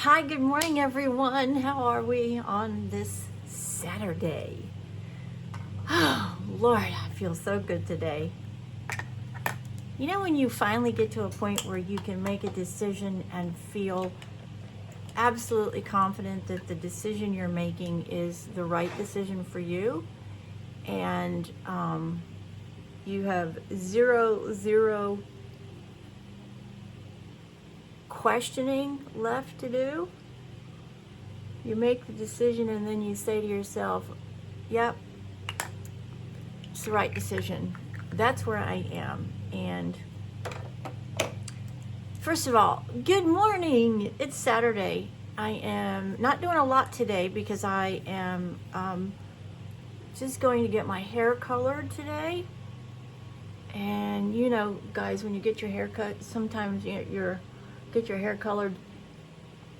Hi, good morning, everyone. How are we on this Saturday? Oh, Lord, I feel so good today. You know, when you finally get to a point where you can make a decision and feel absolutely confident that the decision you're making is the right decision for you, and you have zero questioning left to do. You make the decision and then you say to yourself, yep, it's the right decision. That's where I am. And first of all, good morning. It's Saturday. I am not doing a lot today because I am just going to get my hair colored today. And you know, guys, when you get your hair cut, sometimes you're get your hair colored,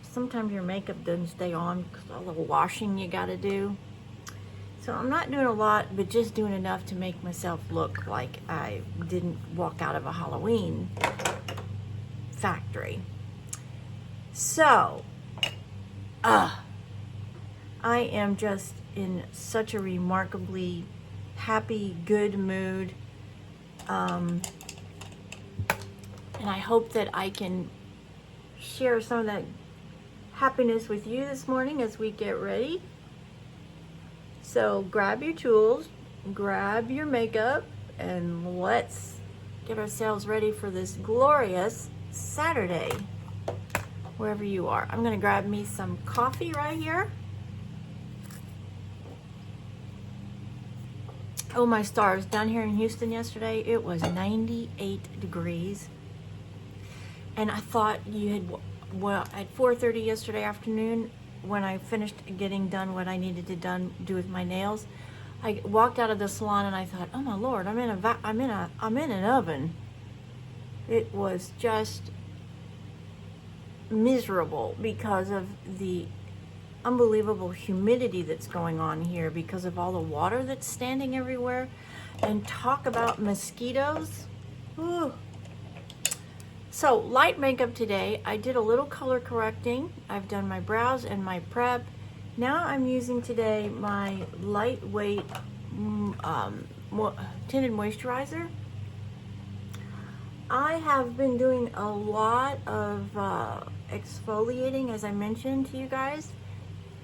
sometimes your makeup doesn't stay on because all the washing you gotta do. So I'm not doing a lot, but just doing enough to make myself look like I didn't walk out of a Halloween factory. So, I am just in such a remarkably happy, good mood. And I hope that I can share some of that happiness with you this morning as we get ready. So grab your tools, grab your makeup, and let's get ourselves ready for this glorious Saturday, wherever you are. I'm gonna grab me some coffee right here. Oh my stars, down here in Houston yesterday, it was 98 degrees. And I thought you had, well, at 4:30 yesterday afternoon, when I finished getting done what I needed to do with my nails, I walked out of the salon and I thought, oh my Lord, I'm in an oven. It was just miserable because of the unbelievable humidity that's going on here because of all the water that's standing everywhere. And talk about mosquitoes. Ooh. So light makeup today. I did a little color correcting. I've done my brows and my prep. Now I'm using today my lightweight tinted moisturizer. I have been doing a lot of exfoliating, as I mentioned to you guys,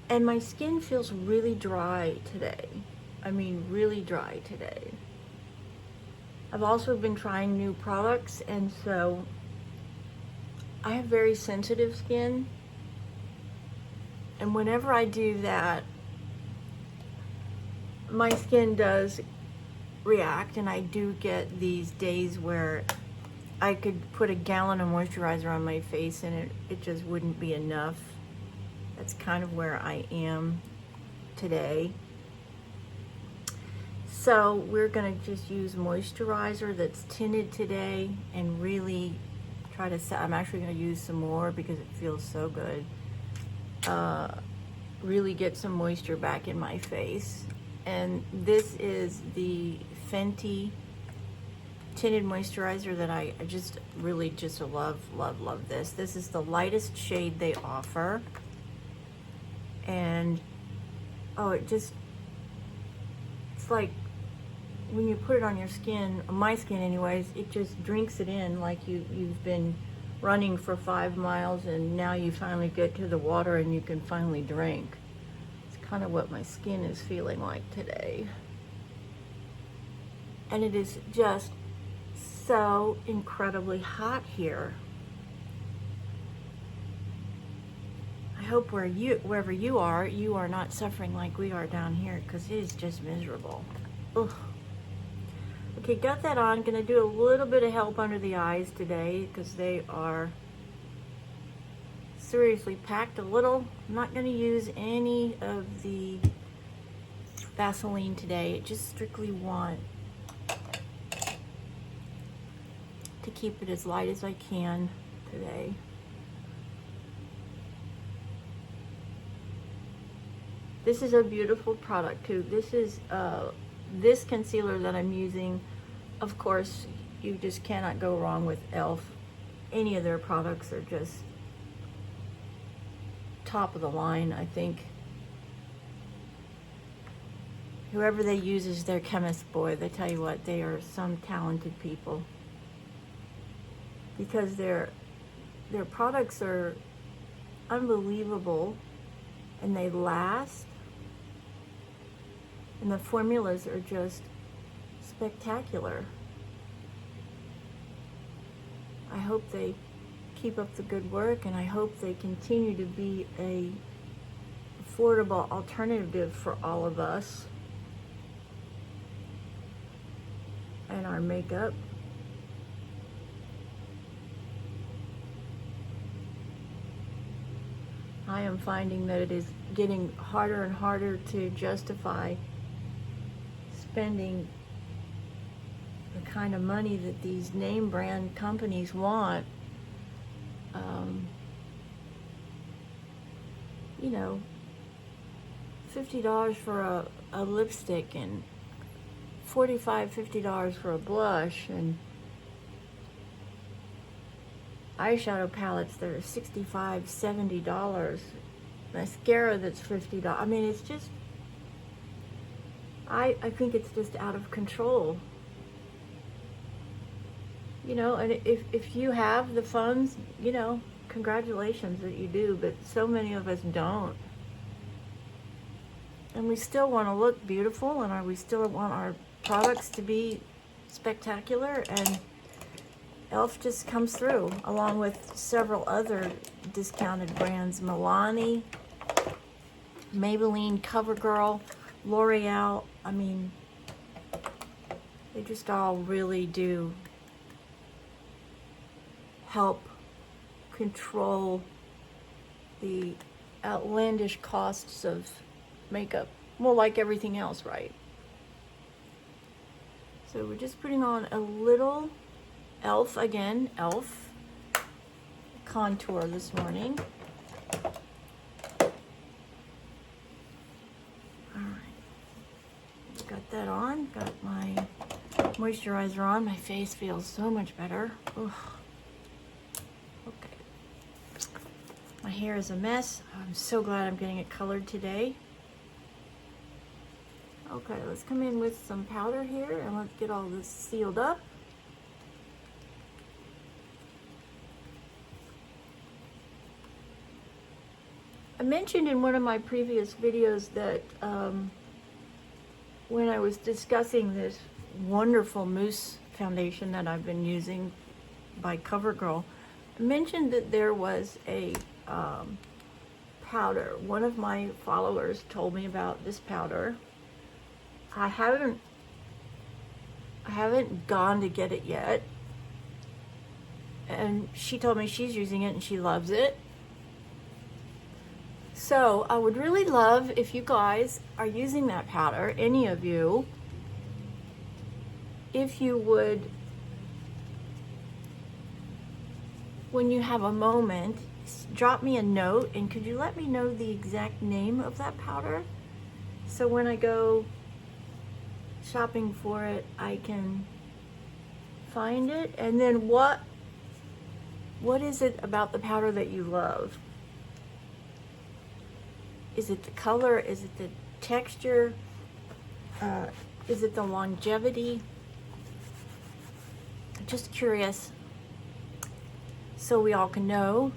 and my skin feels really dry today. I mean, really dry today. I've also been trying new products, and so I have very sensitive skin, and whenever I do that, my skin does react, and I do get these days where I could put a gallon of moisturizer on my face and it just wouldn't be enough. That's kind of where I am today. So we're gonna just use moisturizer that's tinted today and really try to set, I'm actually going to use some more because it feels so good. Really get some moisture back in my face. And this is the Fenty tinted moisturizer that I just really just love this. This is the lightest shade they offer. And oh, it's like when you put it on your skin, my skin anyways, it just drinks it in like you've been running for 5 miles and now you finally get to the water and you can finally drink. It's kind of what my skin is feeling like today. And it is just so incredibly hot here. I hope wherever you are not suffering like we are down here, because it is just miserable. Ugh. Okay, got that on. Gonna do a little bit of help under the eyes today because they are seriously packed a little. I'm not gonna use any of the Vaseline today. I just strictly want to keep it as light as I can today. This is a beautiful product too. This is this concealer that I'm using. Of course, you just cannot go wrong with e.l.f. Any of their products are just top of the line, I think. Whoever they use as their chemist boy, they tell you what, they are some talented people. Because their products are unbelievable and they last. And the formulas are just spectacular. I hope they keep up the good work, and I hope they continue to be a affordable alternative for all of us and our makeup. I am finding that it is getting harder and harder to justify spending the kind of money that these name brand companies want. You know, $50 for a lipstick and $45, $50 for a blush, and eyeshadow palettes that are $65, $70, mascara that's $50. I mean, it's just, I think it's just out of control. You know, and if you have the funds, you know, congratulations that you do, but so many of us don't. And we still want to look beautiful, and we still want our products to be spectacular, and e.l.f. just comes through, along with several other discounted brands, Milani, Maybelline, CoverGirl, L'Oreal. I mean, they just all really do help control the outlandish costs of makeup. Well, like everything else, right? So we're just putting on a little e.l.f. again, e.l.f. contour this morning. Alright, got that on, got my moisturizer on. My face feels so much better. Ugh. Okay. My hair is a mess. I'm so glad I'm getting it colored today. Okay, let's come in with some powder here and let's get all this sealed up. I mentioned in one of my previous videos that when I was discussing this wonderful mousse foundation that I've been using by CoverGirl, I mentioned that there was a powder. One of my followers told me about this powder. I haven't gone to get it yet, and she told me she's using it and she loves it. So I would really love if you guys are using that powder, any of you, if you would, when you have a moment, drop me a note, and could you let me know the exact name of that powder, so when I go shopping for it, I can find it. And then what is it about the powder that you love? Is it the color? Is it the texture? Is it the longevity? Just curious, so we all can know.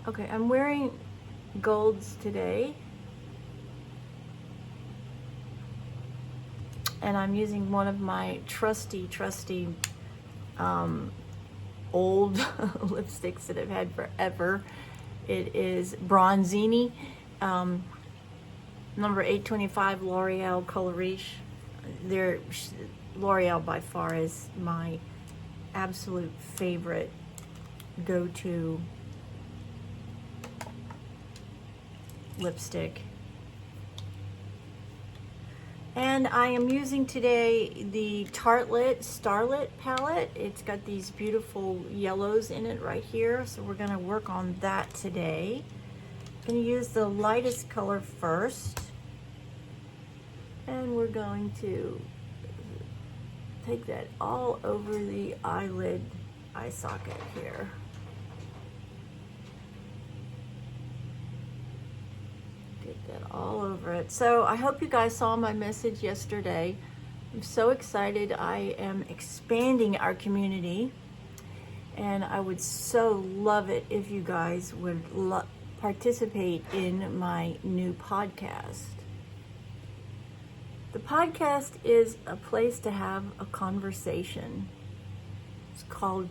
Okay, I'm wearing golds today, and I'm using one of my trusty old lipsticks that I've had forever. It is Bronzini, number 825 L'Oreal Color Riche. L'Oreal by far is my absolute favorite go-to lipstick. And I am using today the Tartelette Starlit palette. It's got these beautiful yellows in it right here, so we're going to work on that today. I'm going to use the lightest color first, and we're going to take that all over the eyelid eye socket here. that all over it. So I hope you guys saw my message yesterday. I'm so excited. I am expanding our community, and I would so love it if you guys would participate in my new podcast. The podcast is a place to have a conversation. It's called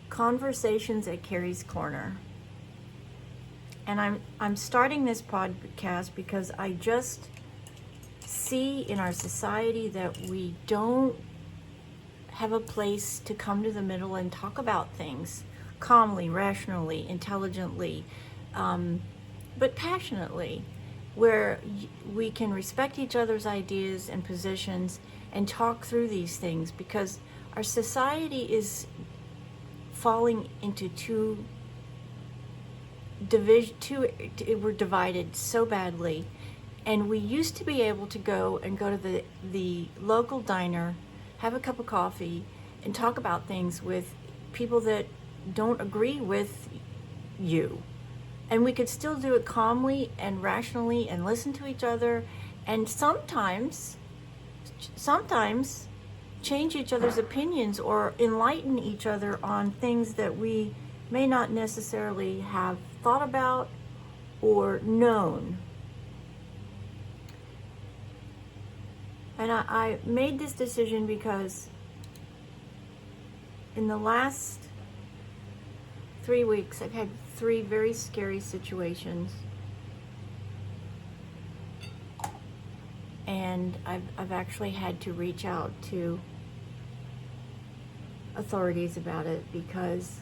Conversations at Carrie's Corner. And I'm starting this podcast because I just see in our society that we don't have a place to come to the middle and talk about things calmly, rationally, intelligently, but passionately, where we can respect each other's ideas and positions and talk through these things, because our society is falling into we're divided so badly. And we used to be able to go to the local diner, have a cup of coffee, and talk about things with people that don't agree with you. And we could still do it calmly and rationally and listen to each other, and sometimes change each other's opinions or enlighten each other on things that we may not necessarily have thought about or known. And I made this decision because in the last 3 weeks, I've had 3 very scary situations. And I've actually had to reach out to authorities about it because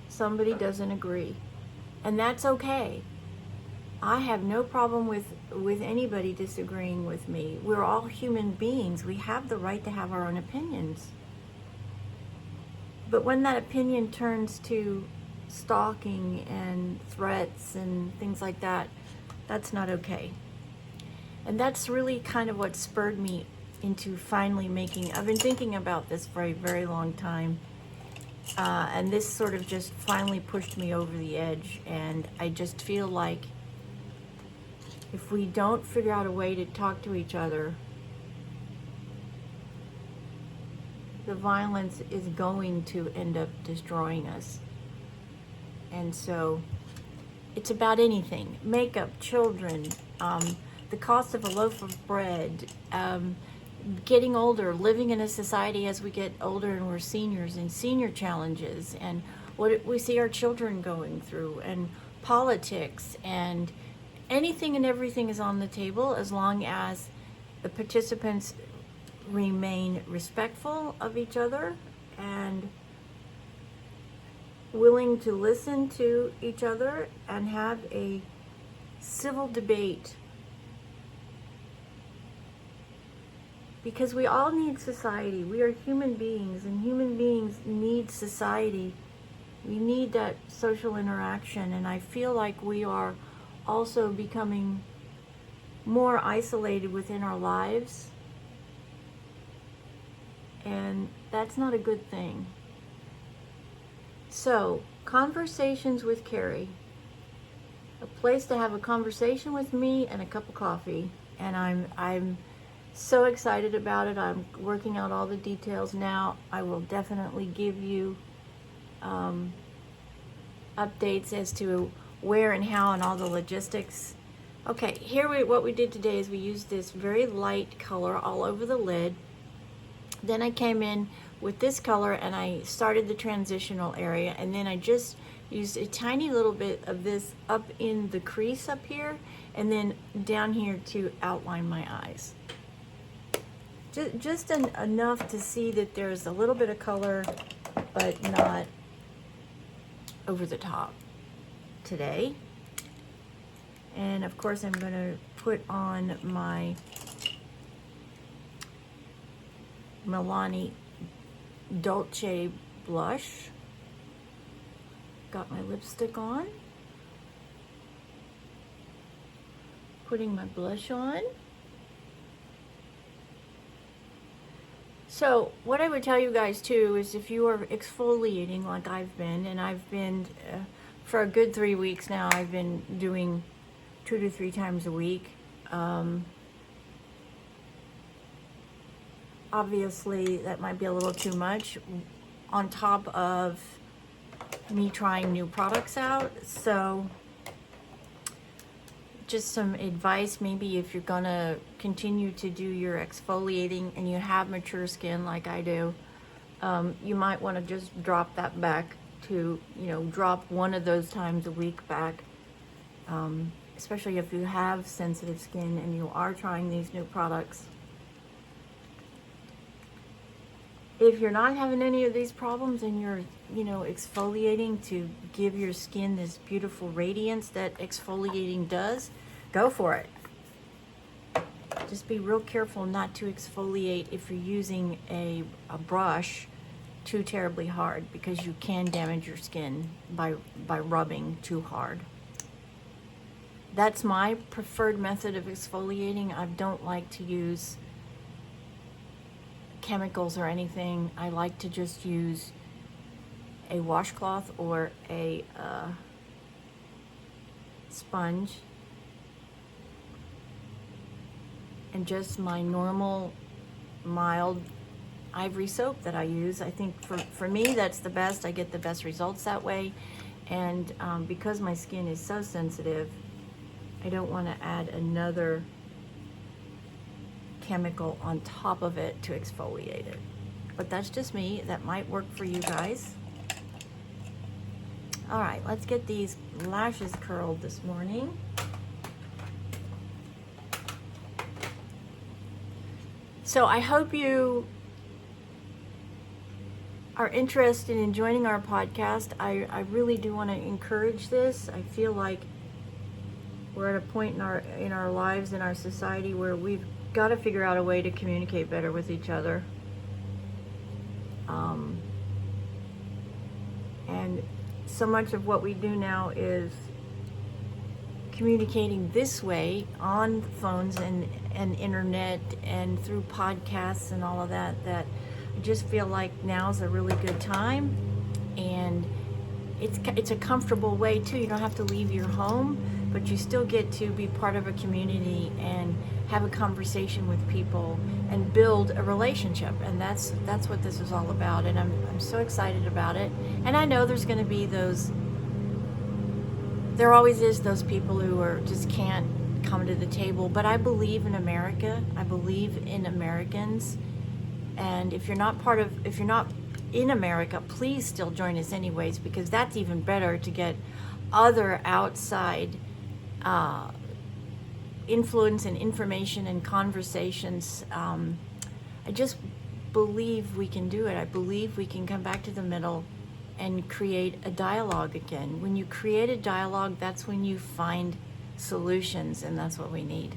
somebody doesn't agree. And that's okay. I have no problem with anybody disagreeing with me. We're all human beings. We have the right to have our own opinions. But when that opinion turns to stalking and threats and things like that, that's not okay. And that's really kind of what spurred me into finally I've been thinking about this for a very long time. And this sort of just finally pushed me over the edge. And I just feel like if we don't figure out a way to talk to each other, the violence is going to end up destroying us. And so it's about anything: makeup, children, the cost of a loaf of bread, getting older, living in a society as we get older and we're seniors, and senior challenges, and what we see our children going through, and politics, and anything and everything is on the table as long as the participants remain respectful of each other and willing to listen to each other and have a civil debate. Because we all need society. We are human beings, and human beings need society. We need that social interaction, and I feel like we are also becoming more isolated within our lives, and that's not a good thing. So, Conversations with Carrie, a place to have a conversation with me and a cup of coffee, and I'm so excited about it. I'm working out all the details now. I will definitely give you updates as to where and how and all the logistics. Okay, what we did today is we used this very light color all over the lid. Then I came in with this color and I started the transitional area, and then I just used a tiny little bit of this up in the crease up here and then down here to outline my eyes. Just enough to see that there's a little bit of color, but not over the top today. And of course I'm going to put on my Milani Dolce blush. Got my lipstick on. Putting my blush on. So what I would tell you guys too is if you are exfoliating like I've been, and I've been for a good 3 weeks now, I've been doing 2 to 3 times a week. Obviously that might be a little too much on top of me trying new products out. So just some advice, maybe if you're gonna continue to do your exfoliating and you have mature skin like I do, you might want to just drop that back to, drop one of those times a week back, especially if you have sensitive skin and you are trying these new products. If you're not having any of these problems and you're, exfoliating to give your skin this beautiful radiance that exfoliating does, go for it. Just be real careful not to exfoliate if you're using a brush too terribly hard, because you can damage your skin by rubbing too hard. That's my preferred method of exfoliating. I don't like to use chemicals or anything. I like to just use a washcloth or a sponge and just my normal mild ivory soap that I use. I think for me that's the best. I get the best results that way. And because my skin is so sensitive, I don't want to add another chemical on top of it to exfoliate it. But that's just me. That might work for you guys. All right, let's get these lashes curled this morning. So I hope you are interested in joining our podcast. I really do want to encourage this. I feel like we're at a point in our lives, in our society, where we've got to figure out a way to communicate better with each other. And so much of what we do now is communicating this way on phones and internet and through podcasts and all of that, that I just feel like now's a really good time. And it's a comfortable way too. You don't have to leave your home, but you still get to be part of a community and have a conversation with people and build a relationship. And that's what this is all about. And I'm so excited about it. And I know there's going to be there always is those people who just can't come to the table. But I believe in America. I believe in Americans. And if you're not in America, please still join us anyways, because that's even better to get other outside influence and information and conversations. I just believe we can do it. I believe we can come back to the middle and create a dialogue again. When you create a dialogue, that's when you find solutions, and that's what we need.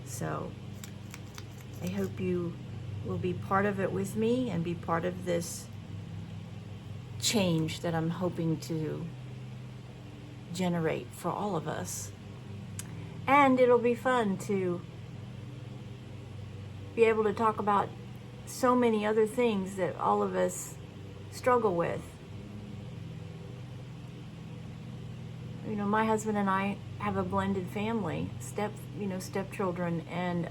So I hope you will be part of it with me and be part of this change that I'm hoping to generate for all of us. And it'll be fun to be able to talk about so many other things that all of us struggle with. My husband and I have a blended family, stepchildren, and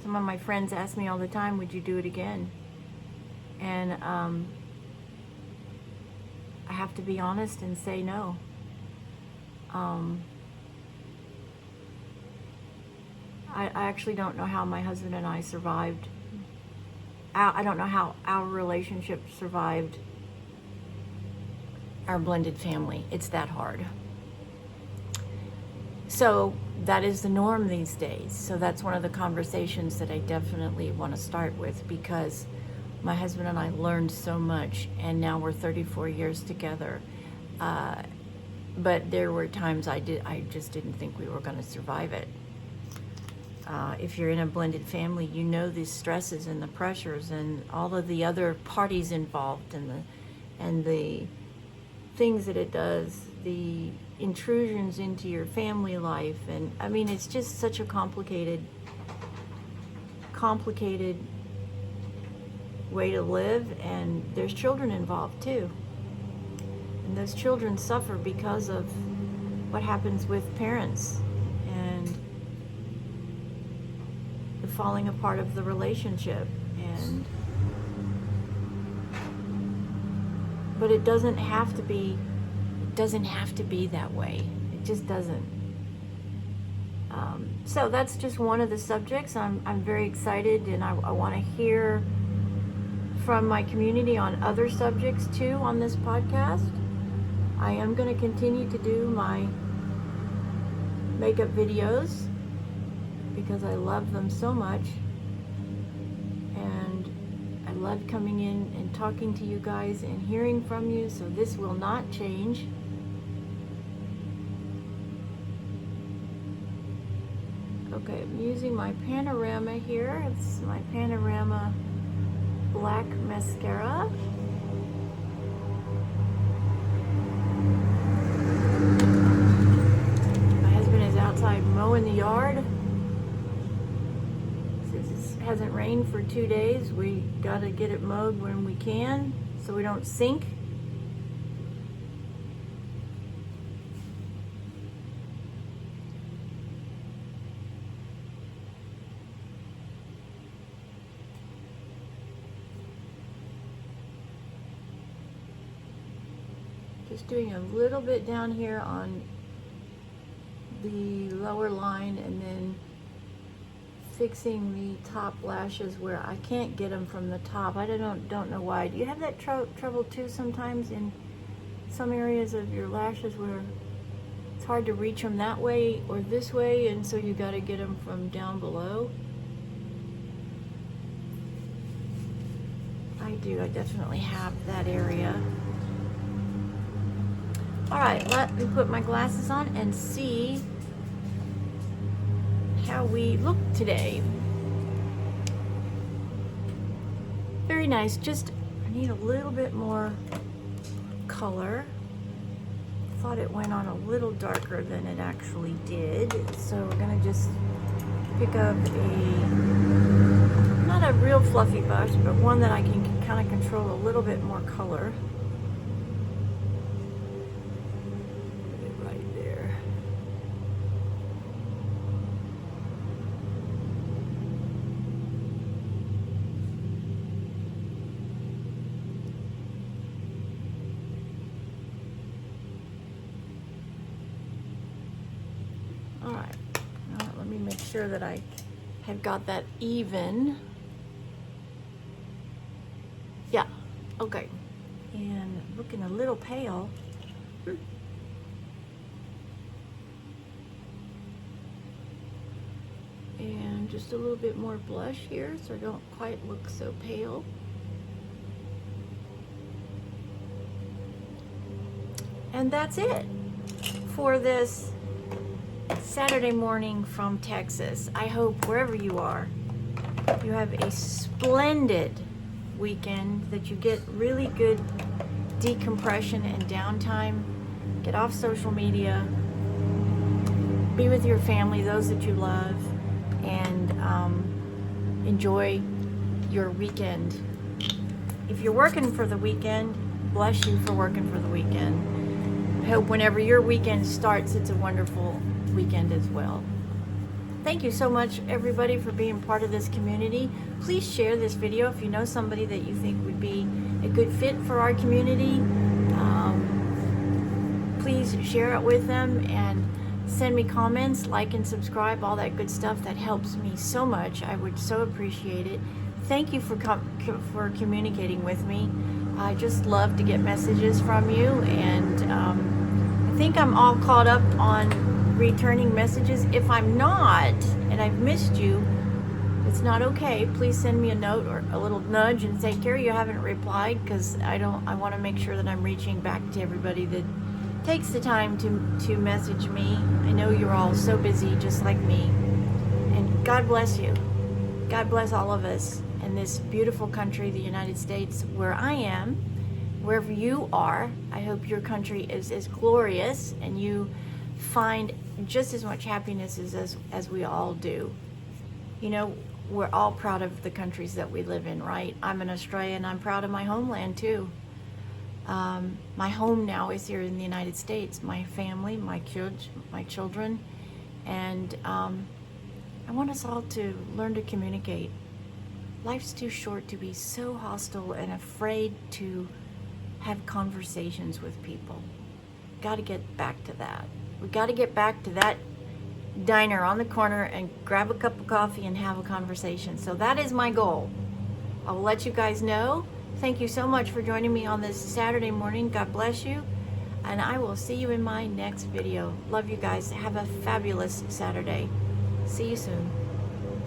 some of my friends ask me all the time, would you do it again? And I have to be honest and say no. I actually don't know how my husband and I survived. I don't know how our relationship survived our blended family. It's that hard. So that is the norm these days. So that's one of the conversations that I definitely want to start with, because my husband and I learned so much, and now we're 34 years together. But there were times I just didn't think we were going to survive it. If you're in a blended family, you know the stresses and the pressures and all of the other parties involved, and the things that it does, the intrusions into your family life. And I mean, it's just such a complicated complicated way to live, and there's children involved too. And those children suffer because of what happens with parents and the falling apart of the relationship. And but it doesn't have to be that way. It just doesn't. So that's just one of the subjects. I'm very excited, and I want to hear from my community on other subjects too on this podcast. I am going to continue to do my makeup videos because I love them so much, and I love coming in and talking to you guys and hearing from you, so this will not change. Okay, I'm using my Panorama here. It's my Panorama black mascara. My husband is outside mowing the yard. Since it hasn't rained for 2 days, we gotta get it mowed when we can so we don't sink. Just doing a little bit down here on the lower line, and then fixing the top lashes where I can't get them from the top. I don't know why. Do you have that trouble too sometimes in some areas of your lashes where it's hard to reach them that way or this way, and so you got to get them from down below? I do. I definitely have that area. All right, let me put my glasses on and see how we look today. Very nice. Just, I need a little bit more color. Thought it went on a little darker than it actually did. So we're gonna just pick up not a real fluffy brush, but one that I can kind of control a little bit more color. Alright, let me make sure that I have got that even. Yeah, okay. And looking a little pale. And just a little bit more blush here so I don't quite look so pale. And that's it for this Saturday morning from Texas. I hope wherever you are, you have a splendid weekend, that you get really good decompression and downtime. Get off social media, be with your family, those that you love, and enjoy your weekend. If you're working for the weekend, bless you for working for the weekend. I hope whenever your weekend starts, it's a wonderful weekend as well. Thank you so much, everybody, for being part of this community. Please share this video if you know somebody that you think would be a good fit for our community. Please share it with them and send me comments, like and subscribe, all that good stuff. That helps me so much. I would so appreciate it. Thank you for communicating with me. I just love to get messages from you, and I think I'm all caught up on returning messages. If I'm not, and I've missed you, it's not okay. Please send me a note or a little nudge and say, Carrie, you haven't replied, because I want to make sure that I'm reaching back to everybody that takes the time to message me. I know you're all so busy, just like me. And God bless you. God bless all of us in this beautiful country, the United States, where I am. Wherever you are, I hope your country is as glorious and you find just as much happiness as we all do. You know, we're all proud of the countries that we live in, right? I'm an Australian. I'm proud of my homeland too. My home now is here in the United States. My family, my children, and I want us all to learn to communicate. Life's too short to be so hostile and afraid to have conversations with people. Got to get back to that. We got to get back to that diner on the corner and grab a cup of coffee and have a conversation. So that is my goal. I will let you guys know. Thank you so much for joining me on this Saturday morning. God bless you. And I will see you in my next video. Love you guys. Have a fabulous Saturday. See you soon.